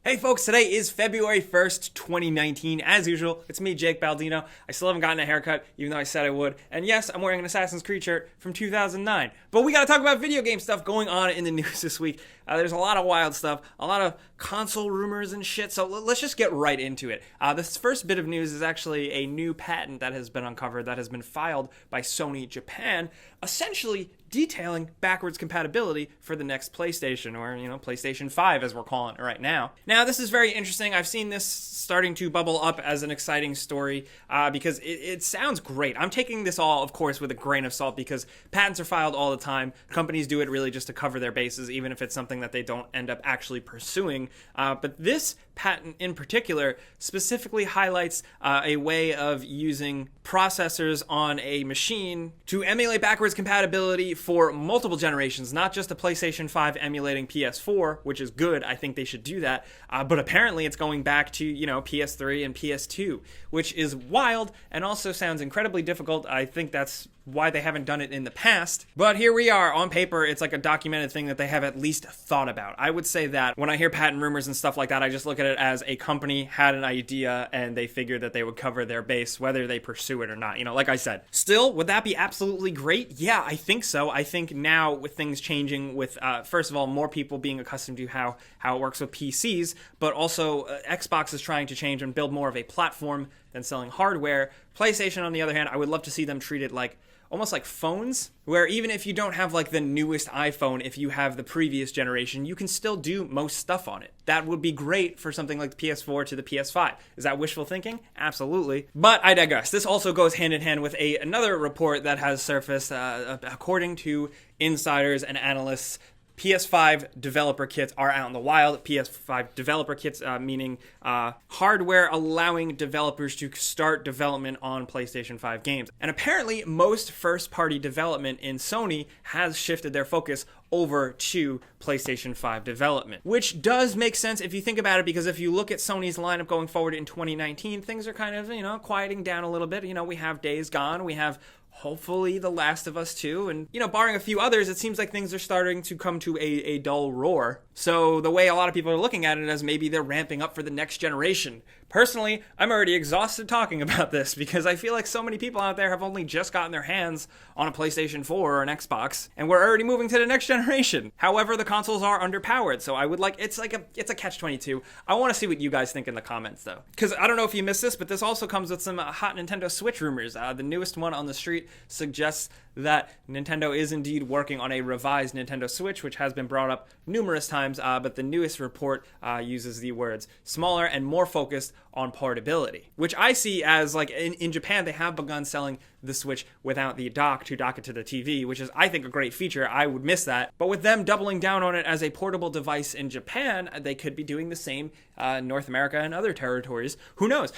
Hey folks, today is February 1st, 2019. As usual, it's me, Jake Baldino. I still haven't gotten a haircut, even though I said I would. And yes, I'm wearing an Assassin's Creed shirt from 2009. But we gotta talk about video game stuff going on in the news this week. There's a lot of wild stuff, a lot of console rumors and shit, so let's just get right into it. This first bit of news is actually a new patent that has been uncovered, that has been filed by Sony Japan, essentially detailing backwards compatibility for the next PlayStation, or, PlayStation 5 as we're calling it right now. Now, this is very interesting. I've seen this starting to bubble up as an exciting story because it sounds great. I'm taking this all, of course, with a grain of salt because patents are filed all the time. Companies do it really just to cover their bases, even if it's something that they don't end up actually pursuing. But this patent in particular specifically highlights a way of using processors on a machine to emulate backwards compatibility for multiple generations, not just a PlayStation 5 emulating PS4, which is good. I think they should do that. But apparently it's going back to, PS3 and PS2, which is wild and also sounds incredibly difficult. I think that's why they haven't done it in the past. But here we are. On paper, it's like a documented thing that they have at least thought about. I would say that when I hear patent rumors and stuff like that, I just look at it as a company had an idea and they figured that they would cover their base, whether they pursue it or not. Like I said. Still, would that be absolutely great? Yeah, I think so. I think now with things changing, with first of all, more people being accustomed to how it works with PCs, but also Xbox is trying to change and build more of a platform than selling hardware. PlayStation, on the other hand, I would love to see them treat it like almost like phones, where even if you don't have like the newest iPhone, if you have the previous generation, you can still do most stuff on it. That would be great for something like the PS4 to the PS5. Is that wishful thinking? Absolutely. But I digress. This also goes hand in hand with another report that has surfaced, according to insiders and analysts. PS5 Developer Kits are out in the wild. PS5 Developer Kits meaning hardware allowing developers to start development on PlayStation 5 games. And apparently most first-party development in Sony has shifted their focus over to PlayStation 5 development, which does make sense if you think about it, because if you look at Sony's lineup going forward in 2019, things are kind of, quieting down a little bit. We have Days Gone, we have hopefully The Last of Us 2, and, barring a few others, it seems like things are starting to come to a dull roar. So the way a lot of people are looking at it is maybe they're ramping up for the next generation. Personally, I'm already exhausted talking about this because I feel like so many people out there have only just gotten their hands on a PlayStation 4 or an Xbox, and we're already moving to the next generation. However, the consoles are underpowered, so I would it's a catch-22. I want to see what you guys think in the comments, though. Because I don't know if you missed this, but this also comes with some hot Nintendo Switch rumors. The newest one on the street suggests that Nintendo is indeed working on a revised Nintendo Switch, which has been brought up numerous times, but the newest report uses the words smaller and more focused on portability, which I see as like in Japan, they have begun selling the Switch without the dock to dock it to the TV, which is, I think, a great feature. I would miss that. But with them doubling down on it as a portable device in Japan, they could be doing the same in North America and other territories. Who knows?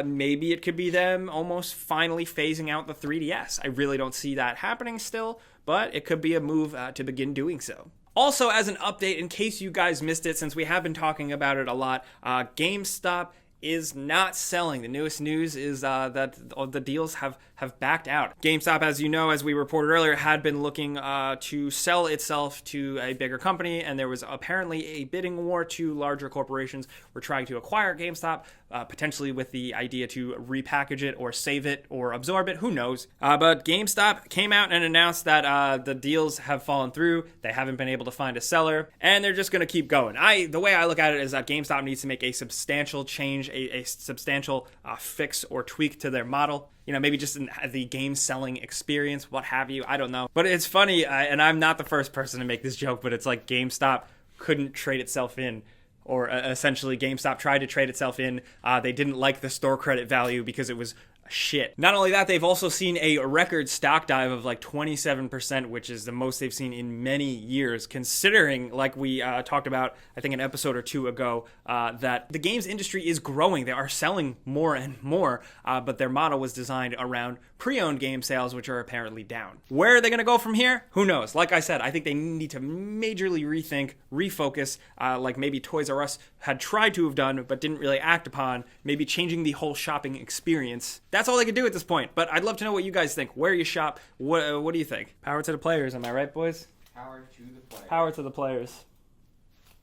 Maybe it could be them almost finally phasing out the 3DS. I really don't see that happening still, but it could be a move to begin doing so. Also, as an update, in case you guys missed it, since we have been talking about it a lot, Gamestop is not selling. The newest news is that the deals have backed out. GameStop, as you know, as we reported earlier, had been looking to sell itself to a bigger company, and there was apparently a bidding war. Two larger corporations were trying to acquire GameStop, potentially with the idea to repackage it or save it or absorb it. Who knows? But GameStop came out and announced that the deals have fallen through. They haven't been able to find a seller, and they're just going to keep going. The way I look at it is that GameStop needs to make a substantial change, a substantial fix or tweak to their model. Maybe just in the game selling experience, what have you. I don't know. But it's funny, and I'm not the first person to make this joke, but it's like GameStop couldn't trade itself in. Or essentially, GameStop tried to trade itself in. They didn't like the store credit value because it was shit. Not only that, they've also seen a record stock dive of like 27%, which is the most they've seen in many years, considering, like we talked about, I think an episode or two ago, that the games industry is growing. They are selling more and more, but their model was designed around pre-owned game sales, which are apparently down. Where are they going to go from here? Who knows? Like I said, I think they need to majorly rethink, refocus, like maybe Toys R Us had tried to have done, but didn't really act upon, maybe changing the whole shopping experience. That's all they can do at this point, but I'd love to know what you guys think. Where you shop, what do you think? Power to the players, am I right, boys? Power to the players. Power to the players.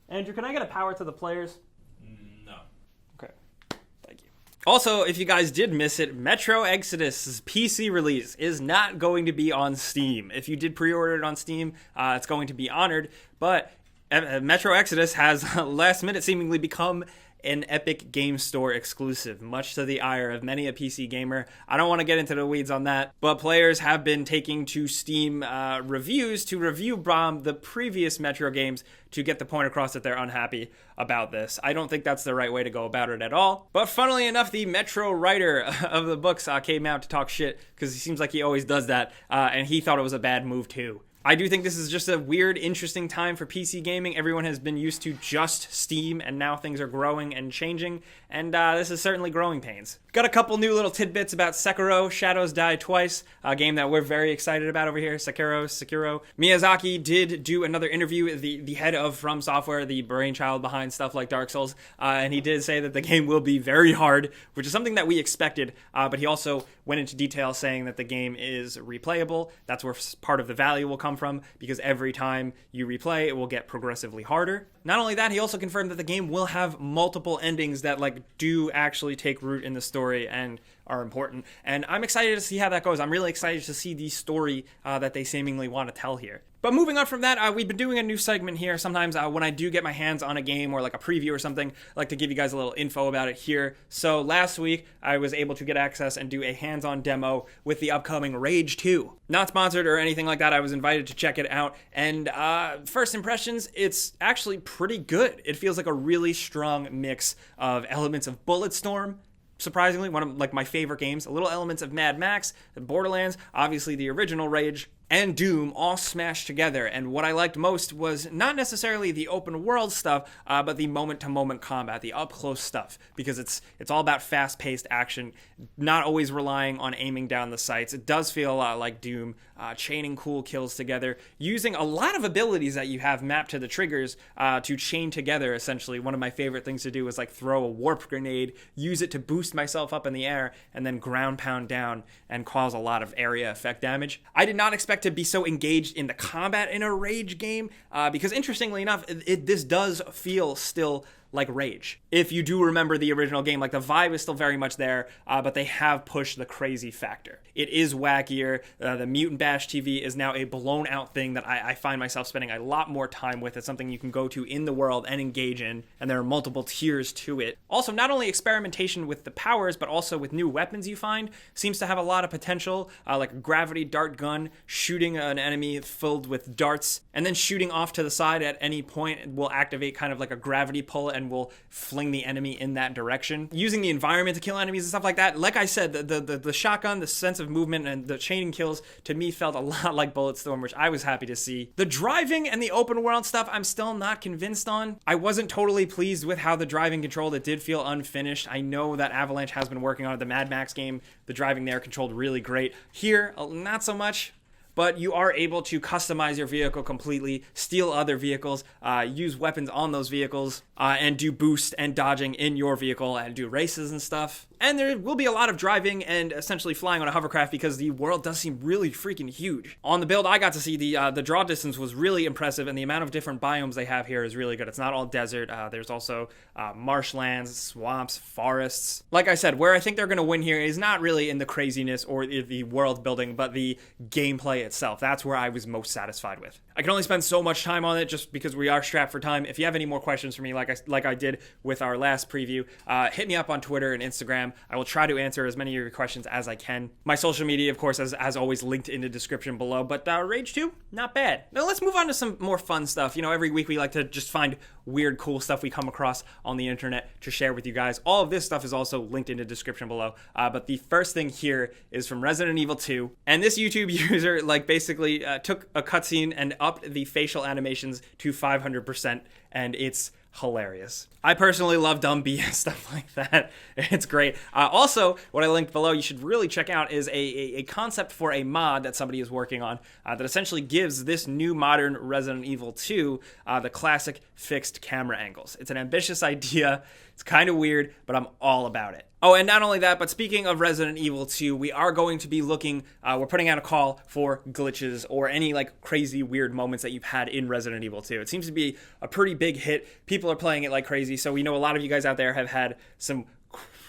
Andrew, can I get a power to the players? No. Okay. Thank you. Also, if you guys did miss it, Metro Exodus' PC release is not going to be on Steam. If you did pre-order it on Steam, it's going to be honored, but Metro Exodus has last minute seemingly become an Epic Game Store exclusive, much to the ire of many a PC gamer. I don't want to get into the weeds on that, but players have been taking to Steam reviews to review bomb the previous Metro games to get the point across that they're unhappy about this. I don't think that's the right way to go about it at all. But funnily enough, the Metro writer of the books came out to talk shit, because he seems like he always does that, and he thought it was a bad move too. I do think this is just a weird, interesting time for PC gaming. Everyone has been used to just Steam, and now things are growing and changing, and this is certainly growing pains. Got a couple new little tidbits about Sekiro, Shadows Die Twice, a game that we're very excited about over here, Sekiro. Miyazaki did do another interview with the head of From Software, the brainchild behind stuff like Dark Souls, and he did say that the game will be very hard, which is something that we expected, but he also went into detail saying that the game is replayable. That's where part of the value will come from, because every time you replay, it will get progressively harder. Not only that, he also confirmed that the game will have multiple endings that do actually take root in the story and are important. And I'm excited to see how that goes. I'm really excited to see the story that they seemingly want to tell here. But moving on from that, we've been doing a new segment here. Sometimes when I do get my hands on a game or a preview or something, I like to give you guys a little info about it here. So last week, I was able to get access and do a hands-on demo with the upcoming Rage 2. Not sponsored or anything like that. I was invited to check it out. And first impressions, it's actually pretty good. It feels like a really strong mix of elements of Bulletstorm, surprisingly, one of my favorite games, a little elements of Mad Max, Borderlands, obviously the original Rage, and Doom all smashed together. And what I liked most was not necessarily the open world stuff, but the moment-to-moment combat, the up-close stuff, because it's all about fast-paced action, not always relying on aiming down the sights. It does feel a lot like Doom, chaining cool kills together, using a lot of abilities that you have mapped to the triggers to chain together, essentially. One of my favorite things to do is throw a warp grenade, use it to boost myself up in the air, and then ground pound down and cause a lot of area effect damage. I did not expect to be so engaged in the combat in a Rage game, because interestingly enough, this does feel still like Rage. If you do remember the original game, the vibe is still very much there, but they have pushed the crazy factor. It is wackier. The Mutant Bash TV is now a blown out thing that I find myself spending a lot more time with. It's something you can go to in the world and engage in, and there are multiple tiers to it. Also, not only experimentation with the powers, but also with new weapons you find, seems to have a lot of potential, like a gravity dart gun, shooting an enemy filled with darts, and then shooting off to the side at any point will activate kind of like a gravity pull and will fling the enemy in that direction. Using the environment to kill enemies and stuff like that. Like I said, the shotgun, the sense of movement, and the chaining kills to me felt a lot like Bulletstorm, which I was happy to see. The driving and the open world stuff, I'm still not convinced on. I wasn't totally pleased with how the driving controlled. It did feel unfinished. I know that Avalanche has been working on it. The Mad Max game, the driving there controlled really great. Here, not so much. But you are able to customize your vehicle completely, steal other vehicles, use weapons on those vehicles, and do boost and dodging in your vehicle and do races and stuff. And there will be a lot of driving and essentially flying on a hovercraft because the world does seem really freaking huge. On the build I got to see, the draw distance was really impressive, and the amount of different biomes they have here is really good. It's not all desert. There's also marshlands, swamps, forests. Like I said, where I think they're going to win here is not really in the craziness or the world building, but the gameplay itself. That's where I was most satisfied with. I can only spend so much time on it just because we are strapped for time. If you have any more questions for me, like I did with our last preview, hit me up on Twitter and Instagram. I will try to answer as many of your questions as I can. My social media, of course, as always, linked in the description below. But Rage 2, not bad. Now let's move on to some more fun stuff. Every week we like to just find weird, cool stuff we come across on the internet to share with you guys. All of this stuff is also linked in the description below. But the first thing here is from Resident Evil 2. And this YouTube user basically took a cutscene and upped the facial animations to 500%, and it's hilarious. I personally love dumb BS stuff like that. It's great. Also, what I linked below you should really check out is a concept for a mod that somebody is working on that essentially gives this new modern Resident Evil 2 the classic fixed camera angles. It's an ambitious idea. It's kind of weird, but I'm all about it. Oh, and not only that, but speaking of Resident Evil 2, we are going to be looking, we're putting out a call for glitches or any crazy weird moments that you've had in Resident Evil 2. It seems to be a pretty big hit. People are playing it like crazy. So we know a lot of you guys out there have had some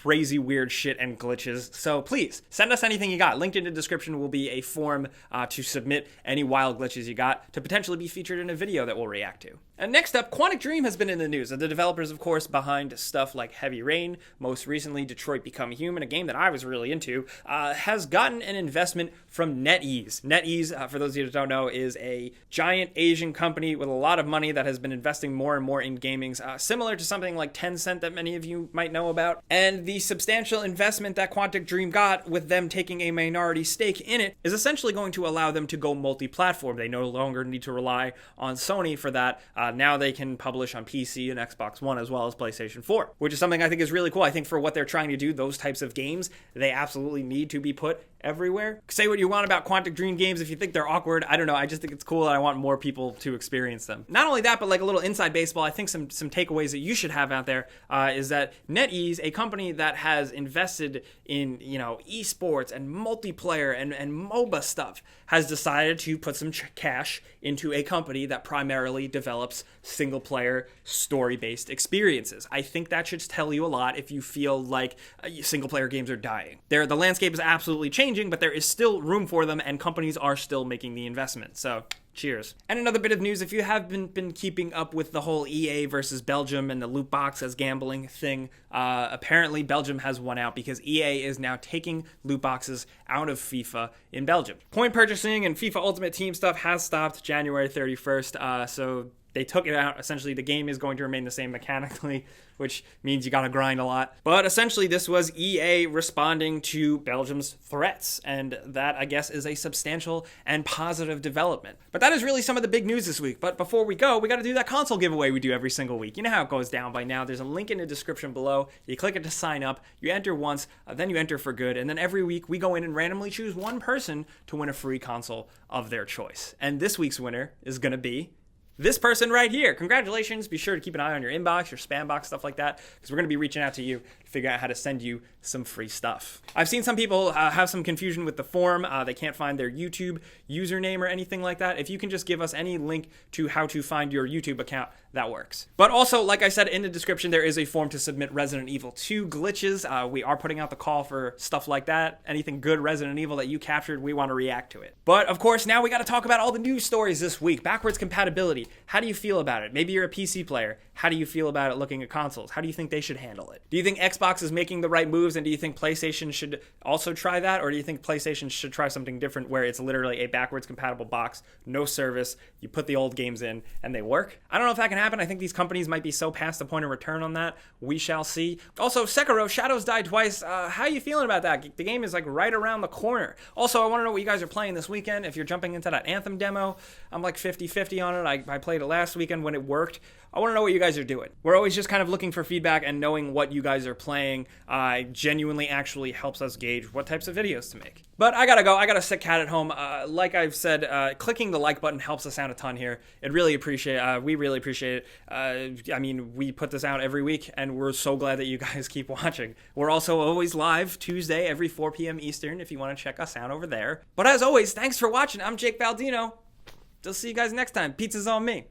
crazy weird shit and glitches. So please send us anything you got. Linked in the description will be a form to submit any wild glitches you got to potentially be featured in a video that we'll react to. And next up, Quantic Dream has been in the news. The developers, of course, behind stuff like Heavy Rain, most recently Detroit Become Human, a game that I was really into, has gotten an investment from NetEase. NetEase, for those of you that don't know, is a giant Asian company with a lot of money that has been investing more and more in gaming, similar to something like Tencent that many of you might know about. And the substantial investment that Quantic Dream got, with them taking a minority stake in it, is essentially going to allow them to go multi-platform. They no longer need to rely on Sony for that. Now they can publish on PC and Xbox One as well as PlayStation 4, which is something I think is really cool. I think for what they're trying to do, those types of games, they absolutely need to be put everywhere. Say what you want about Quantic Dream games. If you think they're awkward, I don't know. I just think it's cool and I want more people to experience them. Not only that, but like a little inside baseball, I think some takeaways that you should have out there is that NetEase, a company that has invested in, esports and multiplayer and MOBA stuff, has decided to put some cash into a company that primarily develops single-player, story-based experiences. I think that should tell you a lot if you feel like single-player games are dying. The landscape is absolutely changing, but there is still room for them, and companies are still making the investment. So cheers. And another bit of news, if you have been keeping up with the whole EA versus Belgium and the loot box as gambling thing, apparently Belgium has won out because EA is now taking loot boxes out of FIFA in Belgium. Point purchasing and FIFA Ultimate Team stuff has stopped January 31st, so they took it out. Essentially, the game is going to remain the same mechanically, which means you gotta grind a lot. But essentially, this was EA responding to Belgium's threats, and that, I guess, is a substantial and positive development. But that is really some of the big news this week. But before we go, we gotta do that console giveaway we do every single week. You know how it goes down by now. There's a link in the description below. You click it to sign up. You enter once, then you enter for good, and then every week we go in and randomly choose one person to win a free console of their choice. And this week's winner is gonna be this person right here. Congratulations. Be sure to keep an eye on your inbox, your spam box, stuff like that, because we're going to be reaching out to you to figure out how to send you some free stuff. I've seen some people have some confusion with the form. They can't find their YouTube username or anything like that. If you can just give us any link to how to find your YouTube account, that works. But also, like I said in the description, there is a form to submit Resident Evil 2 glitches. We are putting out the call for stuff like that. Anything good Resident Evil that you captured, we want to react to it. But of course, now we got to talk about all the news stories this week. Backwards compatibility. How do you feel about it? Maybe you're a PC player. How do you feel about it looking at consoles? How do you think they should handle it? Do you think Xbox is making the right moves, and do you think PlayStation should also try that? Or do you think PlayStation should try something different where it's literally a backwards compatible box, no service, you put the old games in, and they work? I don't know if that can happen. I think these companies might be so past the point of return on that. We shall see. Also, Sekiro, Shadows Die Twice. How are you feeling about that? The game is like right around the corner. Also, I want to know what you guys are playing this weekend. If you're jumping into that Anthem demo, I'm like 50-50 on it. I played it last weekend when it worked. I want to know what you guys are doing. We're always just kind of looking for feedback, and knowing what you guys are playing genuinely actually helps us gauge what types of videos to make. But I gotta go. I got a sick cat at home. Like I've said, clicking the like button helps us out a ton here. We really appreciate it. I mean, we put this out every week, and we're so glad that you guys keep watching. We're also always live Tuesday every 4 p.m. Eastern if you want to check us out over there. But as always, thanks for watching. I'm Jake Baldino. I'll see you guys next time. Pizza's on me.